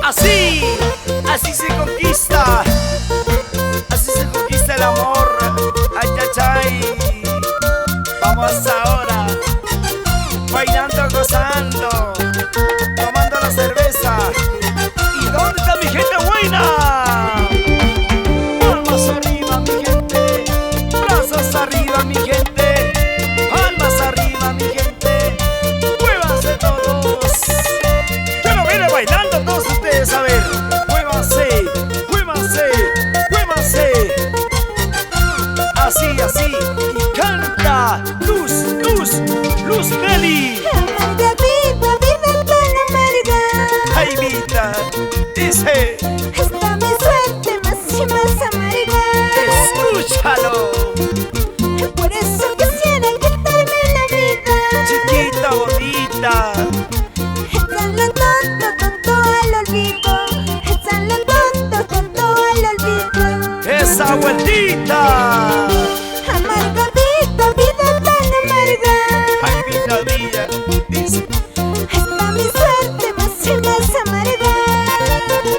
Así, así se conquista. Así se conquista el amor. Ay, ay, ay. Vamos ahora, bailando, gozando, tomando la cerveza. ¿Y dónde está mi gente buena? Palmas arriba, mi gente. Brazos arriba, mi gente. Palmas arriba, mi gente. Muévanse todos. Quiero verle bailando todos ustedes, a ver. Muévanse, muévanse, muévanse. Así, así. Y canta Luz, Luz, Luz Nelly. Amarga vida, vida tan amarga. Ay, vida, dice. Esta mi suerte más y más amarga. Escúchalo. Por eso quisiera quitarme la vida. Chiquita, bonita. Echarle tonto, tonto al olvido. Echarle tonto, tonto al olvido. Esa vueltita. Amarga vida, vida tan amarga. Ay, vida mía, dice. Esta mi suerte más y más amarga.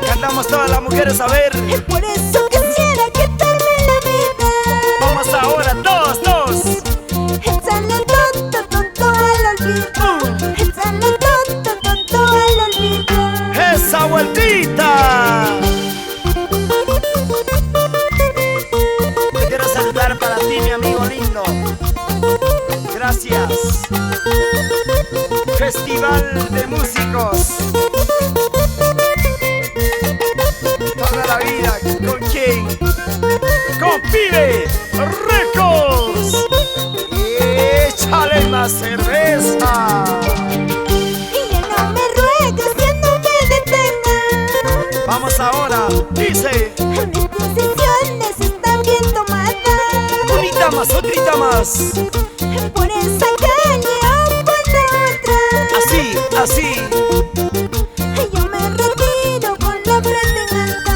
Cantamos todas las mujeres, a ver. Por eso quisiera quitarme la vida. Vamos ahora, todos, todos. Echarle tonto, tonto al olvido. Echarle tonto, tonto al olvido. Esa vueltita. Te quiero saludar para ti, mi amigo lindo. Gracias. Festival de Músicos. Toda la vida, ¿con quién? Con Pibe Records. Échale más cerveza. Y ya no me ruegues que no me detenga. Vamos ahora, dice. Mis decisiones están bien tomadas. Unita más, otrita más. Por esa calle o por otra. Así, así. Yo me retiro con la frente en alta.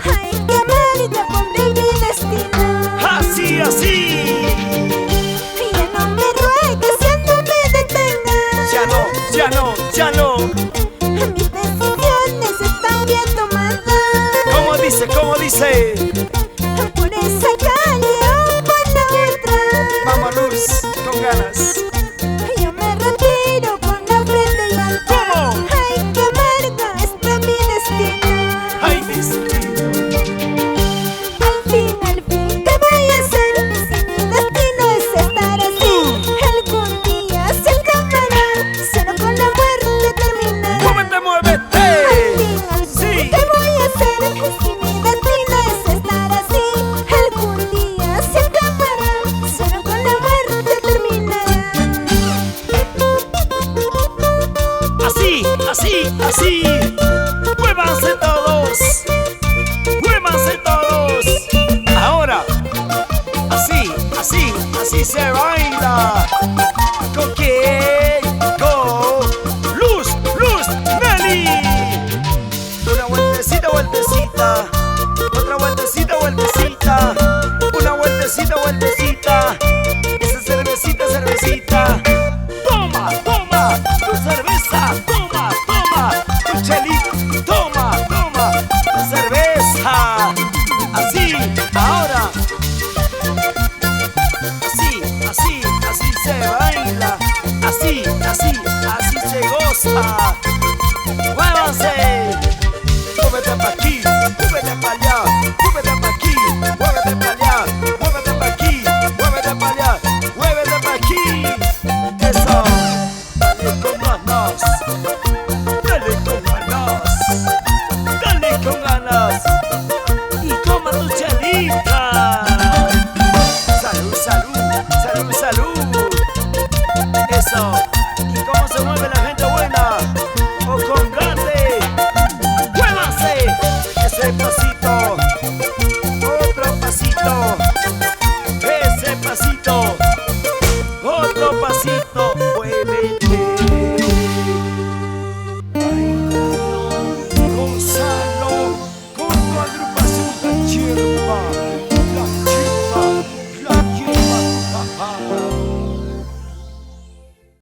Ay, qué amarga pobre mi destino. Así, así. Y ya no me ruegues que no me detenga. Ya no, ya no, ya no. Mis decisiones están bien tomadas. ¿Cómo dice, cómo dice? Por esa calle o por otra. Vamos, Luz, con ganas. Yo me retiro con la frente en alta. ¿Cómo? Ay, qué amarga está mi destino. Ay, destino. Al fin, ¿qué voy a hacer? Si mi destino es estar así. Algún día se acabará, solo con la muerte terminará. ¡Muévete, muévete! Al fin, Sí. ¿qué voy a hacer? Si mi destino es estar así. Algún día se acabará, solo con la muerte terminará. Así, así, así. Muévanse todos. Muévanse todos. Ahora. Así, así, así se baila. ¿Con quién? Con Luz, Luz Nelly. Una vueltecita, vueltecita. Otra vueltecita, vueltecita. Una vueltecita, vueltecita. Esa cervecita, cervecita. Toma, toma, tu cerveza. Toma, toma, tu chelito. Toma, toma, tu cerveza. Así, ahora. Así, así, así se baila. Así, así, así se goza. Muévanse. Súbete pa' aquí, súbete pa'